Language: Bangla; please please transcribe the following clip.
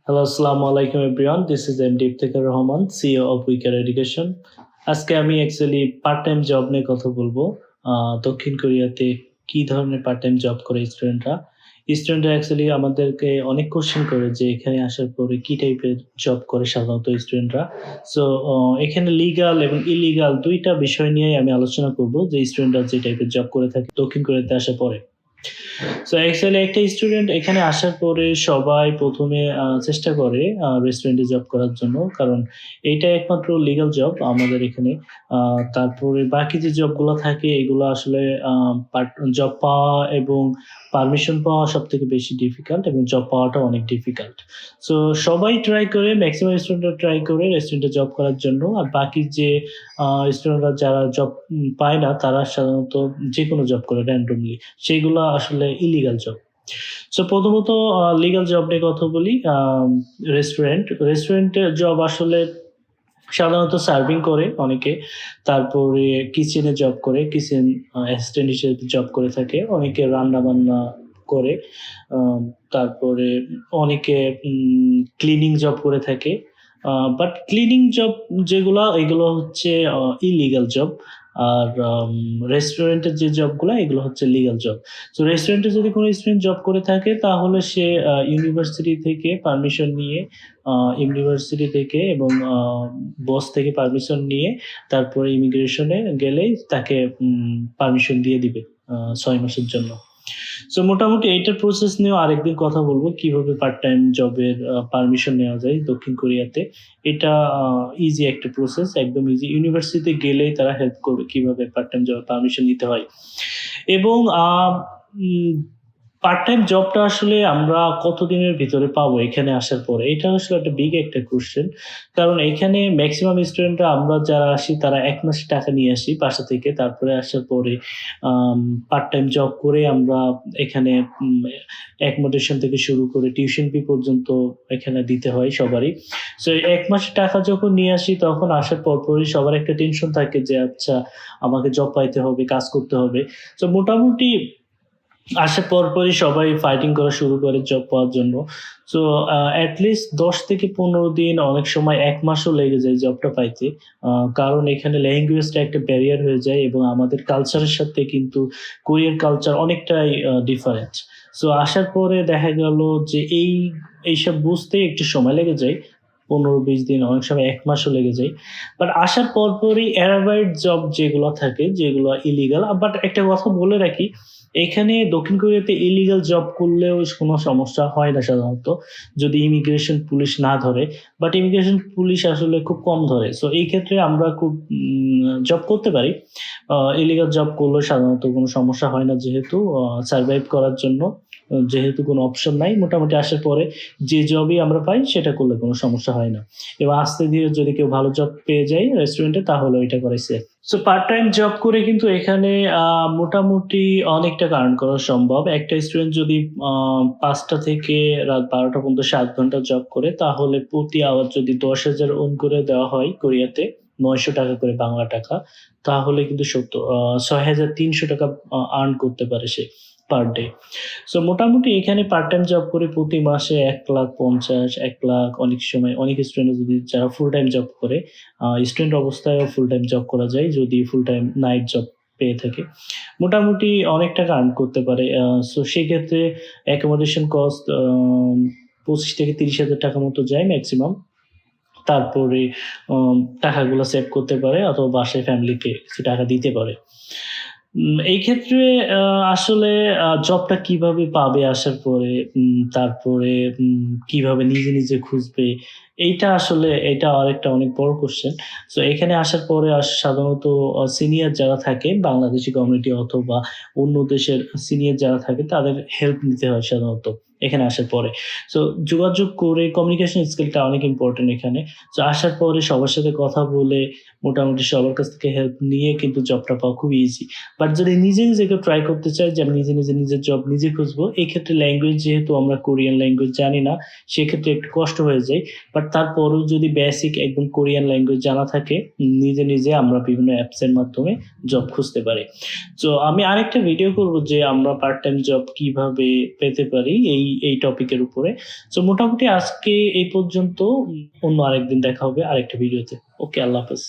হ্যালো, আসসালামু আলাইকুম everyone. This is MD Iftekhar Rahman, CEO of Wicker education. আজকে আমি অ্যাকচুয়ালি পার্ট টাইম জব নিয়ে কথা বলবো। দক্ষিণ কোরিয়াতে কি ধরনের পার্ট টাইম জব করে স্টুডেন্টরা? স্টুডেন্টরা অ্যাকচুয়ালি আমাদেরকে অনেক কোয়েশ্চেন করে যে এখানে আসার পরে কি টাইপের জব করে সাধারণত স্টুডেন্টরা। সো এখানে লিগাল এবং ইলিগাল ২ টা বিষয় নিয়ে আমি আলোচনা করব যে স্টুডেন্টরা যে টাইপের জব করে থাকে দক্ষিণ কোরিয়াতে আসার পরে। সো অ্যাকচুয়ালি একটা স্টুডেন্ট এখানে আসার পরে সবাই ১ম এ চেষ্টা করে রেস্টুরেন্টে জব করার জন্য। কারণ এইটা একমাত্র লিগ্যাল জব আমাদের এখানে। আ তারপরে বাকি যে জবগুলা থাকে এগুলো আসলে আ পার্ট জব পাওয়া এবং পারমিশন পাওয়া সবথেকে বেশি ডিফিকাল্ট এবং জব পাওয়াটাও অনেক ডিফিকাল্ট। সো সবাই ট্রাই করে, মেক্সিমাম স্টুডেন্টরা ট্রাই করে রেস্টুরেন্টে জব করার জন্য। আর বাকি যে স্টুডেন্টরা যারা জব পায় না তারা সাধারণত যেকোনো জব করে randomly। সেগুলা আসলে ইলিগাল জব। সো প্রথমত লিগ্যাল জব নিয়ে কথা বলি। রেস্টুরেন্টের জব আসলে সাধারণত সার্ভিং করে অনেকে। তারপরে কিচেনে জব করে, কিচেন অ্যাসিস্ট্যান্ট হিসেবে জব করে থাকে। অনেকে রান্না-বান্না করে। আম তারপরে অনেকে ক্লিনিং জব করে থাকে। বাট ক্লিনিং জব যেগুলা এগুলো হচ্ছে ইলিগাল জব। আর রেস্টুরেন্টের যে জবগুলা এগুলো হচ্ছে লিগ্যাল জব। সো রেস্টুরেন্টে যদি কোনো স্টুডেন্ট জব করে থাকে তাহলে সে ইউনিভার্সিটি থেকে পারমিশন নিয়ে আ ইউনিভার্সিটি থেকে এবং বস থেকে পারমিশন নিয়ে তারপরে ইমিগ্রেশনে গেলেই তাকে পারমিশন দিয়ে দিবে ৬ মাসের জন্য। সো মোটামুটি এইটার প্রসেস নিয়েও আরেকদিন কথা বলব। কিভাবে পার্ট টাইম জবের পারমিশন নেওয়া যায় দক্ষিণ কোরিয়াতে। এটা ইজি একটা প্রসেস, একদম ইজি। ইউনিভার্সিটিতে গেলেই তারা হেল্প করবে কিভাবে পার্ট টাইম জবের পারমিশন নিতে হয়। এবং উম পার্ট টাইম জবটা আসলে আমরা কতদিনের ভিতরে পাবো এখানে আসার পরে? এটা আসলে একটা বিগ একটা কোয়েশ্চেন। কারণ এখানে মেক্সিমাম স্টুডেন্টরা আমরা যারা আসি তারা ১ মাসের টাকা নিয়ে আসি বাসা থেকে। তারপরে আসার পরে আম পার্ট টাইম জব করে আমরা এখানে অ্যাকোমোডেশন থেকে শুরু করে টিউশন ফি পর্যন্ত এখানে দিতে হয় সবারই। সো ১ মাসের টাকা যখন নিয়ে আসি তখন আসার পরপরই সবার একটা টেনশন থাকে যে আচ্ছা আমাকে জব পাইতে হবে, কাজ করতে হবে। সো মোটামুটি আসার পরপরই সবাই ফাইটিং করা শুরু করে জব পাওয়ার জন্য। সো এট লিস্ট ১০ থেকে ১৫ দিন, অনেক সময় ১ মাসও লেগে যায় জবটা পাইতে। আ কারণ এখানে ল্যাঙ্গুয়েজটা একটা ব্যারিয়ার হয়ে যায় এবং আমাদের কালচারের সাথে কিন্তু কোরিয়ার কালচার অনেকটাই ডিফারেন্ট। সো আসার পরে দেখা গেল যে এইসব বুঝতেই একটু সময় লেগে যায়। ১৫-২০ দিন, অনেক সময় ১ মাসও লেগে যায়। বাট আসার পরপরই অ্যারাবাইট জব যেগুলো থাকে, যেগুলো ইলিগাল। বাট একটা কথা বলে রাখি, এখানে দক্ষিণ কোরিয়াতে ইলিগাল জব করলেও কোনো সমস্যা হয় না সাধারণত। যদি ইমিগ্রেশন পুলিশ না ধরে। বাট ইমিগ্রেশন পুলিশ আসলে খুব কম ধরে। সো এই ক্ষেত্রে আমরা খুব জব করতে পারি। ইলিগাল জব করলেও সাধারণত কোনো সমস্যা হয় না যেহেতু সারভাইভ করার জন্য যেহেতু কোনো অপশন নাই, মোটামুটি আসার পরে যে জবই আমরা পাই সেটা করলে কোনো সমস্যা হয় না। এবং আস্তে ধীরে যদি কেউ ভালো জব পেয়ে যায় রেস্টুরেন্টে তাহলে ওইটা করাই safe. So part time job করে কিন্তু এখানে মোটামুটি অনেক টাকা আর্ন করা সম্ভব। একটা স্টুডেন্ট যদি ৫টা থেকে রাত ১২টা পর্যন্ত ৭ ঘন্টা জব করে তাহলে প্রতি আওয়ার যদি ১০,০০০ ওন করে দেওয়া হয় কোরিয়াতে, ৳৯০০ করে বাংলা টাকা, তাহলে কিন্তু ৳৬,৩০০ আর্ন করতে পারে সে পার ডে। সো মোটামুটি এখানে পার্ট টাইম জব করে প্রতি মাসে ১,৫০,০০০, ১,০০,০০০, অনেক সময় অনেক স্টুডেন্ট যদি যারা ফুল টাইম জব করে, স্টুডেন্ট অবস্থায়ও ফুল টাইম জব করা যায় যদি ফুল টাইম নাইট জব পেয়ে থাকে। মোটামুটি অনেক টাকা আর্ন করতে পারে। সো সেক্ষেত্রে অ্যাকোমোডেশন কস্ট ৳২৫,০০০-৩০,০০০ মতো যায় মেক্সিমাম। তারপরে টাকাগুলা সেভ করতে পারে অথবা বাসায় ফ্যামিলিকে কিছু টাকা দিতে পারে। এই ক্ষেত্রে আ আসলে জবটা কিভাবে পাবে আসার পরে, তারপরে কিভাবে নিজে, নিজে খুঁজবে, এইটা আসলে এটা আরেকটা অনেক বড় কোয়েশ্চেন। সো এখানে আসার পরে সাধারণত সিনিয়র যারা থাকে বাংলাদেশি কমিউনিটি অথবা অন্য দেশের সিনিয়র যারা থাকে তাদের হেল্প নিতে হয় সাধারণত এখানে আসার পরে। সো যোগাযোগ করে কমিউনিকেশন স্কিলটা অনেক ইম্পোর্টেন্ট এখানে। সো আসার পরে সবার সাথে কথা বলে মোটামুটি সবার কাছ থেকে হেল্প নিয়ে কিন্তু জবটা পাওয়া খুব ইজি। বাট যদি নিজে, নিজে কেউ ট্রাই করতে চায় যে আমি নিজে, নিজে নিজের জব নিজে খুঁজবো, এক্ষেত্রে ল্যাঙ্গুয়েজ যেহেতু আমরা কোরিয়ান ল্যাঙ্গুয়েজ জানি না, সেক্ষেত্রে একটু কষ্ট হয়ে যায়। বাট তারপরেও যদি বেসিক একদম কোরিয়ান ল্যাঙ্গুয়েজ জানা থাকে, নিজে, নিজে আমরা বিভিন্ন অ্যাপস এর মাধ্যমে জব খুঁজতে পারি। সো আমি আরেকটা ভিডিও করব যে আমরা পার্ট টাইম জব কিভাবে পেতে পারি। এই এই টপিকের উপরে। সো মোটামুটি আজকে এই পর্যন্ত। অন্য আরেকদিন দেখা হবে আরেকটা ভিডিওতে। ওকে, আল্লাহ হাফেজ।